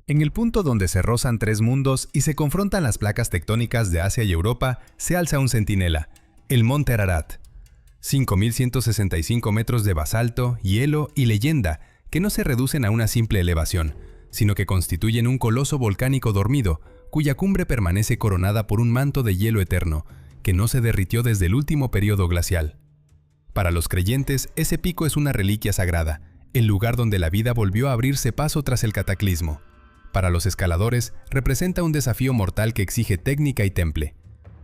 En el punto donde se rozan tres mundos y se confrontan las placas tectónicas de Asia y Europa, se alza un centinela, el Monte Ararat. 5.165 metros de basalto, hielo y leyenda, que no se reducen a una simple elevación, sino que constituyen un coloso volcánico dormido, cuya cumbre permanece coronada por un manto de hielo eterno, que no se derritió desde el último periodo glacial. Para los creyentes, ese pico es una reliquia sagrada, el lugar donde la vida volvió a abrirse paso tras el cataclismo. Para los escaladores, representa un desafío mortal que exige técnica y temple.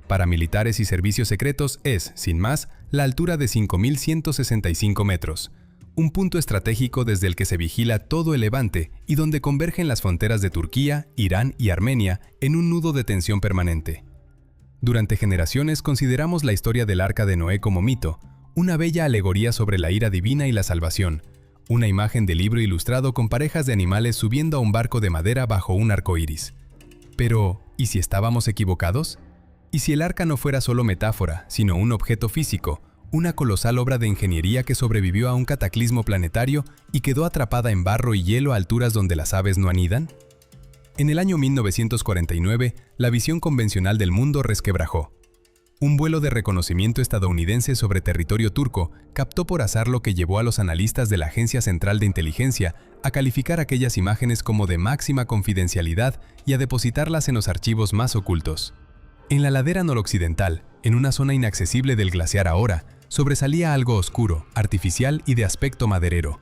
Para militares y servicios secretos es, sin más, la altura de 5.165 metros, un punto estratégico desde el que se vigila todo el Levante y donde convergen las fronteras de Turquía, Irán y Armenia en un nudo de tensión permanente. Durante generaciones consideramos la historia del Arca de Noé como mito, una bella alegoría sobre la ira divina y la salvación, una imagen de libro ilustrado con parejas de animales subiendo a un barco de madera bajo un arco iris. Pero, ¿y si estábamos equivocados? ¿Y si el arca no fuera solo metáfora, sino un objeto físico, una colosal obra de ingeniería que sobrevivió a un cataclismo planetario y quedó atrapada en barro y hielo a alturas donde las aves no anidan? En el año 1949, la visión convencional del mundo resquebrajó. Un vuelo de reconocimiento estadounidense sobre territorio turco captó por azar lo que llevó a los analistas de la Agencia Central de Inteligencia a calificar aquellas imágenes como de máxima confidencialidad y a depositarlas en los archivos más ocultos. En la ladera noroccidental, en una zona inaccesible del glaciar Ahora, sobresalía algo oscuro, artificial y de aspecto maderero.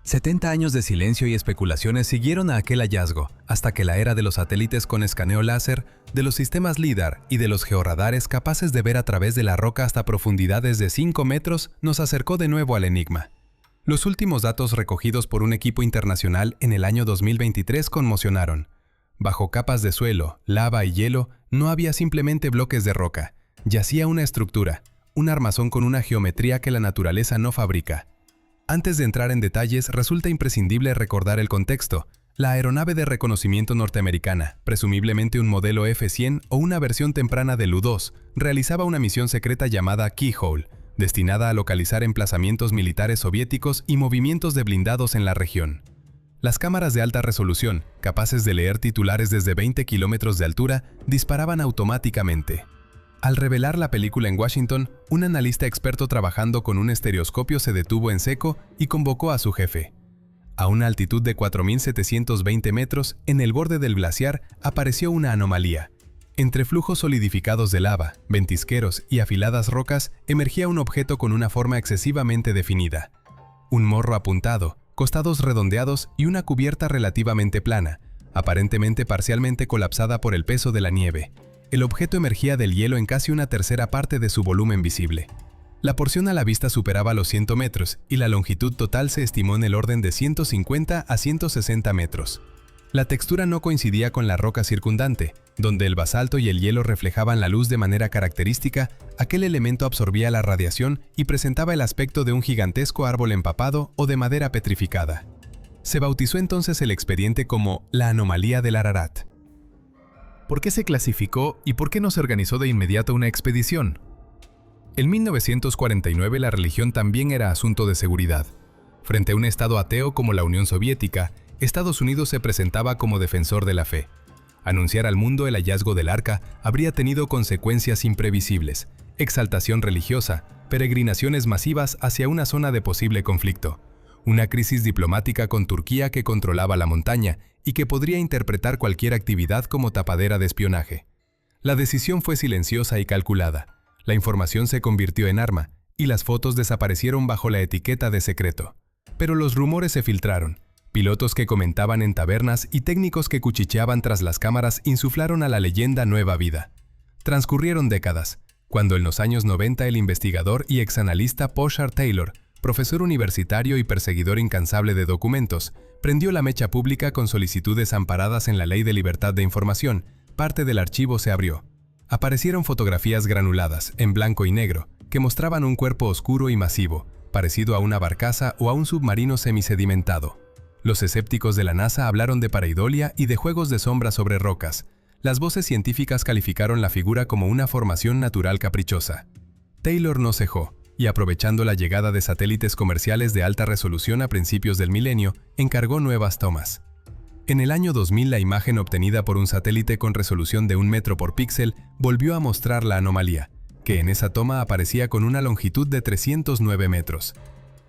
70 años de silencio y especulaciones siguieron a aquel hallazgo, hasta que la era de los satélites con escaneo láser, de los sistemas LIDAR y de los georradares capaces de ver a través de la roca hasta profundidades de 5 metros nos acercó de nuevo al enigma. Los últimos datos recogidos por un equipo internacional en el año 2023 conmocionaron. Bajo capas de suelo, lava y hielo, no había simplemente bloques de roca, yacía una estructura, un armazón con una geometría que la naturaleza no fabrica. Antes de entrar en detalles, resulta imprescindible recordar el contexto. La aeronave de reconocimiento norteamericana, presumiblemente un modelo F-100 o una versión temprana del U-2, realizaba una misión secreta llamada Keyhole, destinada a localizar emplazamientos militares soviéticos y movimientos de blindados en la región. Las cámaras de alta resolución, capaces de leer titulares desde 20 kilómetros de altura, disparaban automáticamente. Al revelar la película en Washington, un analista experto trabajando con un estereoscopio se detuvo en seco y convocó a su jefe. A una altitud de 4.720 metros, en el borde del glaciar, apareció una anomalía. Entre flujos solidificados de lava, ventisqueros y afiladas rocas, emergía un objeto con una forma excesivamente definida. Un morro apuntado, costados redondeados y una cubierta relativamente plana, aparentemente parcialmente colapsada por el peso de la nieve. El objeto emergía del hielo en casi una tercera parte de su volumen visible. La porción a la vista superaba los 100 metros y la longitud total se estimó en el orden de 150 a 160 metros. La textura no coincidía con la roca circundante, donde el basalto y el hielo reflejaban la luz de manera característica. Aquel elemento absorbía la radiación y presentaba el aspecto de un gigantesco árbol empapado o de madera petrificada. Se bautizó entonces el expediente como la anomalía del Ararat. ¿Por qué se clasificó y por qué no se organizó de inmediato una expedición? En 1949 la religión también era asunto de seguridad. Frente a un estado ateo como la Unión Soviética, Estados Unidos se presentaba como defensor de la fe. Anunciar al mundo el hallazgo del arca habría tenido consecuencias imprevisibles: exaltación religiosa, peregrinaciones masivas hacia una zona de posible conflicto, una crisis diplomática con Turquía que controlaba la montaña y que podría interpretar cualquier actividad como tapadera de espionaje. La decisión fue silenciosa y calculada. La información se convirtió en arma y las fotos desaparecieron bajo la etiqueta de secreto. Pero los rumores se filtraron. Pilotos que comentaban en tabernas y técnicos que cuchicheaban tras las cámaras insuflaron a la leyenda nueva vida. Transcurrieron décadas, cuando en los años 90 el investigador y exanalista Poshar Taylor, profesor universitario y perseguidor incansable de documentos, prendió la mecha pública con solicitudes amparadas en la Ley de Libertad de Información. Parte del archivo se abrió. Aparecieron fotografías granuladas, en blanco y negro, que mostraban un cuerpo oscuro y masivo, parecido a una barcaza o a un submarino semisedimentado. Los escépticos de la NASA hablaron de pareidolia y de juegos de sombra sobre rocas. Las voces científicas calificaron la figura como una formación natural caprichosa. Taylor no cejó, y aprovechando la llegada de satélites comerciales de alta resolución a principios del milenio, encargó nuevas tomas. En el año 2000, la imagen obtenida por un satélite con resolución de 1 metro por píxel volvió a mostrar la anomalía, que en esa toma aparecía con una longitud de 309 metros.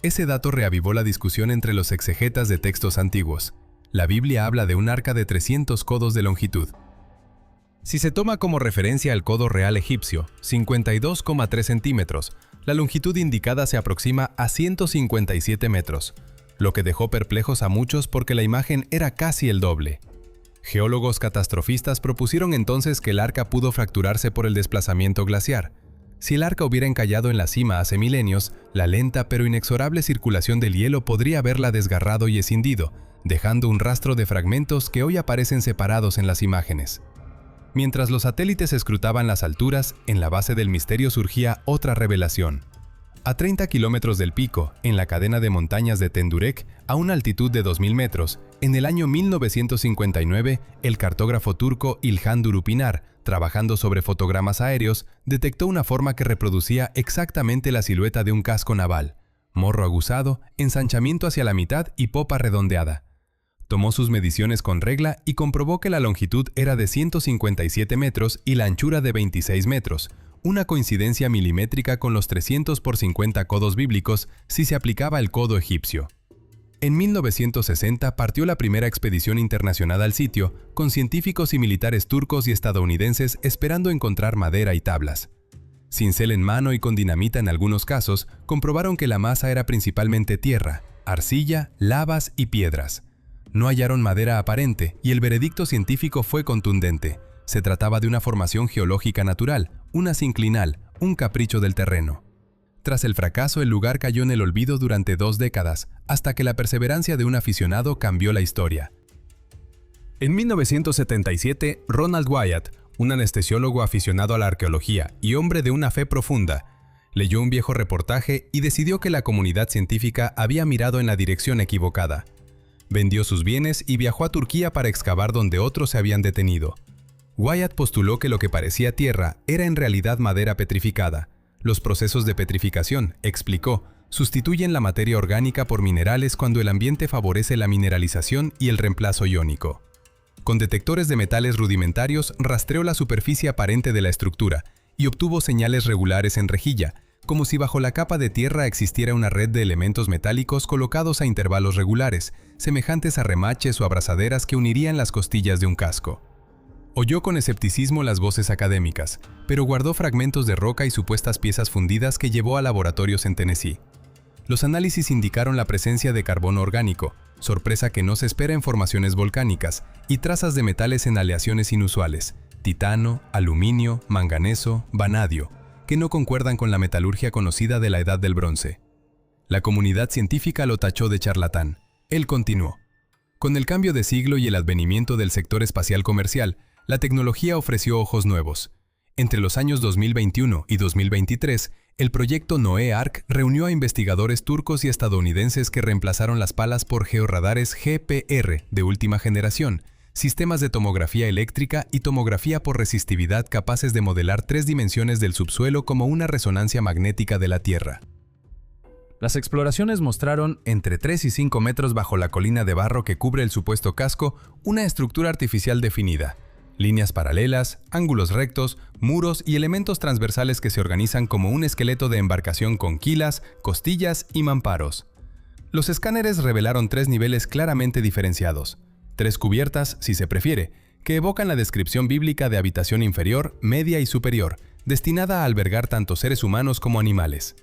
Ese dato reavivó la discusión entre los exegetas de textos antiguos. La Biblia habla de un arca de 300 codos de longitud. Si se toma como referencia el codo real egipcio, 52,3 centímetros, la longitud indicada se aproxima a 157 metros, lo que dejó perplejos a muchos porque la imagen era casi el doble. Geólogos catastrofistas propusieron entonces que el arca pudo fracturarse por el desplazamiento glaciar. Si el arca hubiera encallado en la cima hace milenios, la lenta pero inexorable circulación del hielo podría haberla desgarrado y escindido, dejando un rastro de fragmentos que hoy aparecen separados en las imágenes. Mientras los satélites escrutaban las alturas, en la base del misterio surgía otra revelación. A 30 kilómetros del pico, en la cadena de montañas de Tendurek, a una altitud de 2000 metros, en el año 1959, el cartógrafo turco İlhan Durupinar, trabajando sobre fotogramas aéreos, detectó una forma que reproducía exactamente la silueta de un casco naval: morro aguzado, ensanchamiento hacia la mitad y popa redondeada. Tomó sus mediciones con regla y comprobó que la longitud era de 157 metros y la anchura de 26 metros, una coincidencia milimétrica con los 300 por 50 codos bíblicos si se aplicaba el codo egipcio. En 1960 partió la primera expedición internacional al sitio, con científicos y militares turcos y estadounidenses esperando encontrar madera y tablas. Cincel en mano y con dinamita en algunos casos, comprobaron que la masa era principalmente tierra, arcilla, lavas y piedras. No hallaron madera aparente y el veredicto científico fue contundente. Se trataba de una formación geológica natural, una sinclinal, un capricho del terreno. Tras el fracaso, el lugar cayó en el olvido durante 2 décadas, hasta que la perseverancia de un aficionado cambió la historia. En 1977, Ronald Wyatt, un anestesiólogo aficionado a la arqueología y hombre de una fe profunda, leyó un viejo reportaje y decidió que la comunidad científica había mirado en la dirección equivocada. Vendió sus bienes y viajó a Turquía para excavar donde otros se habían detenido. Wyatt postuló que lo que parecía tierra era en realidad madera petrificada. Los procesos de petrificación, explicó, sustituyen la materia orgánica por minerales cuando el ambiente favorece la mineralización y el reemplazo iónico. Con detectores de metales rudimentarios rastreó la superficie aparente de la estructura y obtuvo señales regulares en rejilla, como si bajo la capa de tierra existiera una red de elementos metálicos colocados a intervalos regulares, semejantes a remaches o abrazaderas que unirían las costillas de un casco. Oyó con escepticismo las voces académicas, pero guardó fragmentos de roca y supuestas piezas fundidas que llevó a laboratorios en Tennessee. Los análisis indicaron la presencia de carbono orgánico, sorpresa que no se espera en formaciones volcánicas, y trazas de metales en aleaciones inusuales, titano, aluminio, manganeso, vanadio, que no concuerdan con la metalurgia conocida de la Edad del Bronce. La comunidad científica lo tachó de charlatán. Él continuó. Con el cambio de siglo y el advenimiento del sector espacial comercial, la tecnología ofreció ojos nuevos. Entre los años 2021 y 2023, el proyecto Noé Ark reunió a investigadores turcos y estadounidenses que reemplazaron las palas por georradares GPR de última generación, sistemas de tomografía eléctrica y tomografía por resistividad capaces de modelar 3 dimensiones del subsuelo como una resonancia magnética de la Tierra. Las exploraciones mostraron, entre 3 y 5 metros bajo la colina de barro que cubre el supuesto casco, una estructura artificial definida. Líneas paralelas, ángulos rectos, muros y elementos transversales que se organizan como un esqueleto de embarcación con quilas, costillas y mamparos. Los escáneres revelaron 3 niveles claramente diferenciados. 3 cubiertas, si se prefiere, que evocan la descripción bíblica de habitación inferior, media y superior, destinada a albergar tanto seres humanos como animales.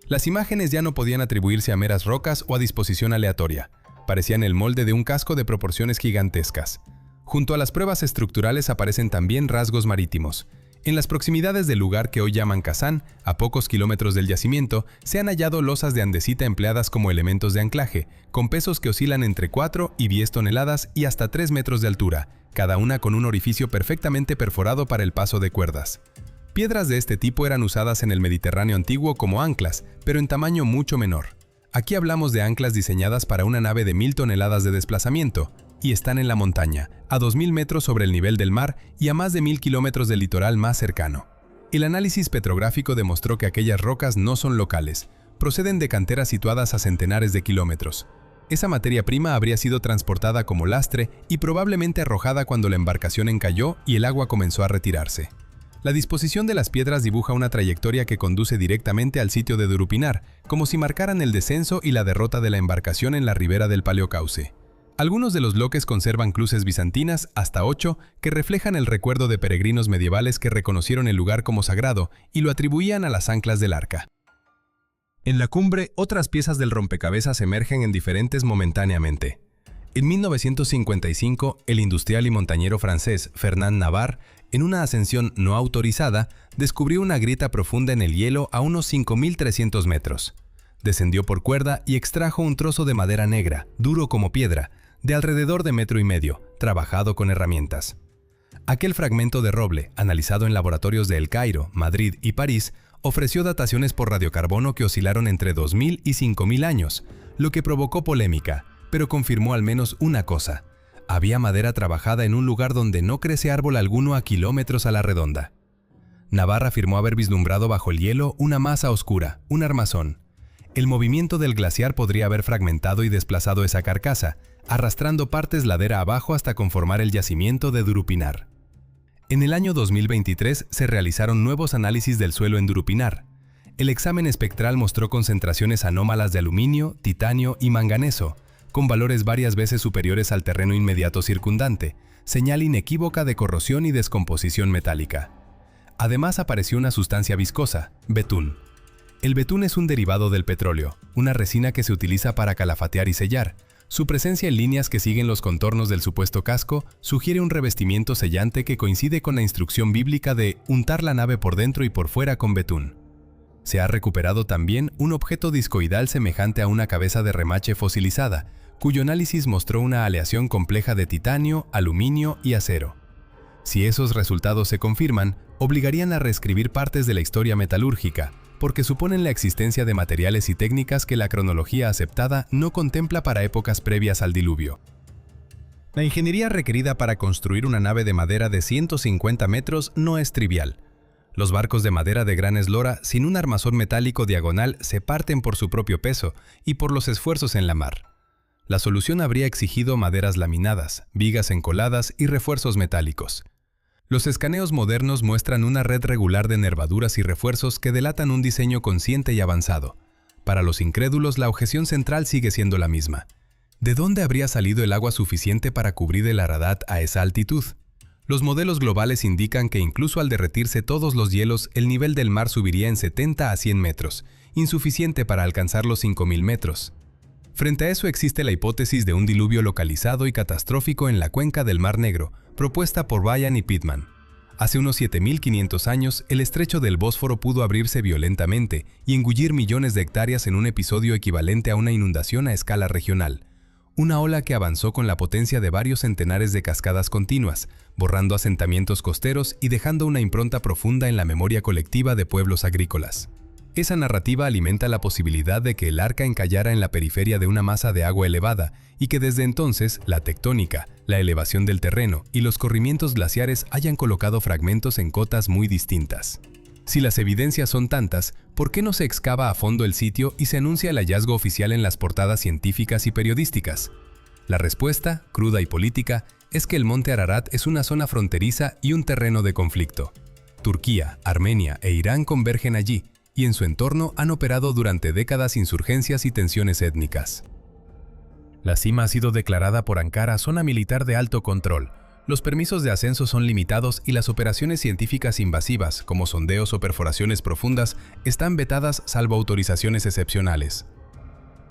Las imágenes ya no podían atribuirse a meras rocas o a disposición aleatoria. Parecían el molde de un casco de proporciones gigantescas. Junto a las pruebas estructurales aparecen también rasgos marítimos. En las proximidades del lugar que hoy llaman Kazán, a pocos kilómetros del yacimiento, se han hallado losas de andesita empleadas como elementos de anclaje, con pesos que oscilan entre 4 y 10 toneladas y hasta 3 metros de altura, cada una con un orificio perfectamente perforado para el paso de cuerdas. Piedras de este tipo eran usadas en el Mediterráneo antiguo como anclas, pero en tamaño mucho menor. Aquí hablamos de anclas diseñadas para una nave de 1000 toneladas de desplazamiento, y están en la montaña, a 2000 metros sobre el nivel del mar y a más de 1000 kilómetros del litoral más cercano. El análisis petrográfico demostró que aquellas rocas no son locales, proceden de canteras situadas a centenares de kilómetros. Esa materia prima habría sido transportada como lastre y probablemente arrojada cuando la embarcación encalló y el agua comenzó a retirarse. La disposición de las piedras dibuja una trayectoria que conduce directamente al sitio de Durupinar, como si marcaran el descenso y la derrota de la embarcación en la ribera del Paleocauce. Algunos de los bloques conservan cruces bizantinas, hasta 8, que reflejan el recuerdo de peregrinos medievales que reconocieron el lugar como sagrado y lo atribuían a las anclas del arca. En la cumbre, otras piezas del rompecabezas emergen en diferentes momentáneamente. En 1955, el industrial y montañero francés Fernand Navarre, en una ascensión no autorizada, descubrió una grieta profunda en el hielo a unos 5.300 metros. Descendió por cuerda y extrajo un trozo de madera negra, duro como piedra, de alrededor de 1,5 metros, trabajado con herramientas. Aquel fragmento de roble, analizado en laboratorios de El Cairo, Madrid y París, ofreció dataciones por radiocarbono que oscilaron entre 2.000 y 5.000 años, lo que provocó polémica, pero confirmó al menos una cosa: había madera trabajada en un lugar donde no crece árbol alguno a kilómetros a la redonda. Navarre afirmó haber vislumbrado bajo el hielo una masa oscura, un armazón. El movimiento del glaciar podría haber fragmentado y desplazado esa carcasa, arrastrando partes ladera abajo hasta conformar el yacimiento de Durupinar. En el año 2023 se realizaron nuevos análisis del suelo en Durupinar. El examen espectral mostró concentraciones anómalas de aluminio, titanio y manganeso, con valores varias veces superiores al terreno inmediato circundante, señal inequívoca de corrosión y descomposición metálica. Además apareció una sustancia viscosa, betún. El betún es un derivado del petróleo, una resina que se utiliza para calafatear y sellar. Su presencia en líneas que siguen los contornos del supuesto casco sugiere un revestimiento sellante que coincide con la instrucción bíblica de untar la nave por dentro y por fuera con betún. Se ha recuperado también un objeto discoidal semejante a una cabeza de remache fosilizada, cuyo análisis mostró una aleación compleja de titanio, aluminio y acero. Si esos resultados se confirman, obligarían a reescribir partes de la historia metalúrgica, porque suponen la existencia de materiales y técnicas que la cronología aceptada no contempla para épocas previas al diluvio. La ingeniería requerida para construir una nave de madera de 150 metros no es trivial. Los barcos de madera de gran eslora sin un armazón metálico diagonal se parten por su propio peso y por los esfuerzos en la mar. La solución habría exigido maderas laminadas, vigas encoladas y refuerzos metálicos. Los escaneos modernos muestran una red regular de nervaduras y refuerzos que delatan un diseño consciente y avanzado. Para los incrédulos, la objeción central sigue siendo la misma. ¿De dónde habría salido el agua suficiente para cubrir el Ararat a esa altitud? Los modelos globales indican que incluso al derretirse todos los hielos, el nivel del mar subiría en 70 a 100 metros, insuficiente para alcanzar los 5.000 metros. Frente a eso existe la hipótesis de un diluvio localizado y catastrófico en la cuenca del Mar Negro, propuesta por Ryan y Pittman. Hace unos 7.500 años, el estrecho del Bósforo pudo abrirse violentamente y engullir millones de hectáreas en un episodio equivalente a una inundación a escala regional. Una ola que avanzó con la potencia de varios centenares de cascadas continuas, borrando asentamientos costeros y dejando una impronta profunda en la memoria colectiva de pueblos agrícolas. Esa narrativa alimenta la posibilidad de que el arca encallara en la periferia de una masa de agua elevada y que desde entonces la tectónica, la elevación del terreno y los corrimientos glaciares hayan colocado fragmentos en cotas muy distintas. Si las evidencias son tantas, ¿por qué no se excava a fondo el sitio y se anuncia el hallazgo oficial en las portadas científicas y periodísticas? La respuesta, cruda y política, es que el monte Ararat es una zona fronteriza y un terreno de conflicto. Turquía, Armenia e Irán convergen allí, y en su entorno han operado durante décadas insurgencias y tensiones étnicas. La cima ha sido declarada por Ankara zona militar de alto control. Los permisos de ascenso son limitados y las operaciones científicas invasivas, como sondeos o perforaciones profundas, están vetadas salvo autorizaciones excepcionales.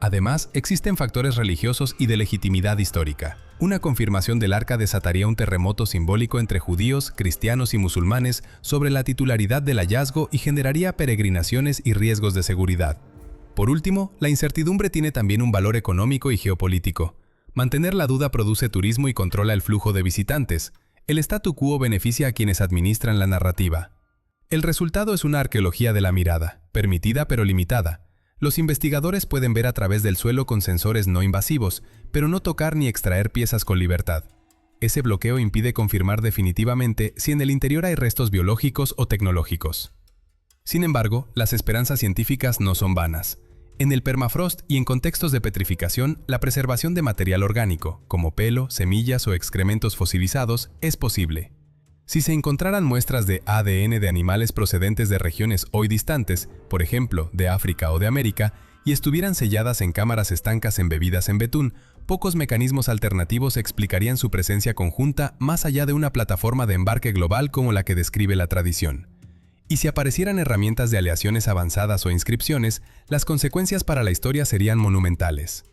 Además, existen factores religiosos y de legitimidad histórica. Una confirmación del arca desataría un terremoto simbólico entre judíos, cristianos y musulmanes sobre la titularidad del hallazgo y generaría peregrinaciones y riesgos de seguridad. Por último, la incertidumbre tiene también un valor económico y geopolítico. Mantener la duda produce turismo y controla el flujo de visitantes. El statu quo beneficia a quienes administran la narrativa. El resultado es una arqueología de la mirada, permitida pero limitada. Los investigadores pueden ver a través del suelo con sensores no invasivos, pero no tocar ni extraer piezas con libertad. Ese bloqueo impide confirmar definitivamente si en el interior hay restos biológicos o tecnológicos. Sin embargo, las esperanzas científicas no son vanas. En el permafrost y en contextos de petrificación, la preservación de material orgánico, como pelo, semillas o excrementos fosilizados, es posible. Si se encontraran muestras de ADN de animales procedentes de regiones hoy distantes, por ejemplo, de África o de América, y estuvieran selladas en cámaras estancas embebidas en betún, pocos mecanismos alternativos explicarían su presencia conjunta más allá de una plataforma de embarque global como la que describe la tradición. Y si aparecieran herramientas de aleaciones avanzadas o inscripciones, las consecuencias para la historia serían monumentales.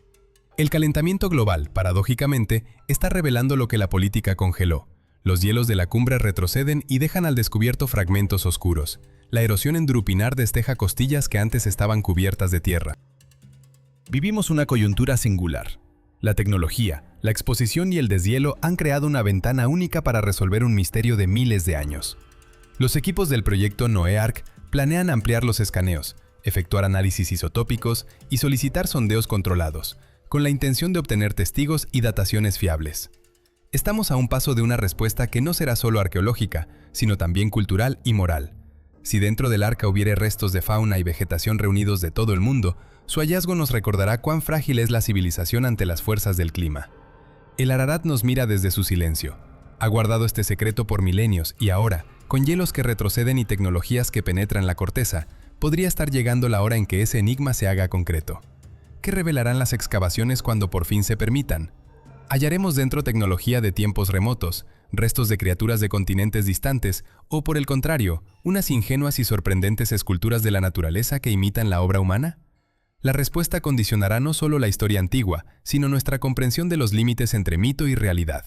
El calentamiento global, paradójicamente, está revelando lo que la política congeló. Los hielos de la cumbre retroceden y dejan al descubierto fragmentos oscuros. La erosión en Drupinar desteja costillas que antes estaban cubiertas de tierra. Vivimos una coyuntura singular. La tecnología, la exposición y el deshielo han creado una ventana única para resolver un misterio de miles de años. Los equipos del proyecto NOEARC planean ampliar los escaneos, efectuar análisis isotópicos y solicitar sondeos controlados, con la intención de obtener testigos y dataciones fiables. Estamos a un paso de una respuesta que no será solo arqueológica, sino también cultural y moral. Si dentro del arca hubiere restos de fauna y vegetación reunidos de todo el mundo, su hallazgo nos recordará cuán frágil es la civilización ante las fuerzas del clima. El Ararat nos mira desde su silencio. Ha guardado este secreto por milenios y ahora, con hielos que retroceden y tecnologías que penetran la corteza, podría estar llegando la hora en que ese enigma se haga concreto. ¿Qué revelarán las excavaciones cuando por fin se permitan? ¿Hallaremos dentro tecnología de tiempos remotos, restos de criaturas de continentes distantes o, por el contrario, unas ingenuas y sorprendentes esculturas de la naturaleza que imitan la obra humana? La respuesta condicionará no solo la historia antigua, sino nuestra comprensión de los límites entre mito y realidad.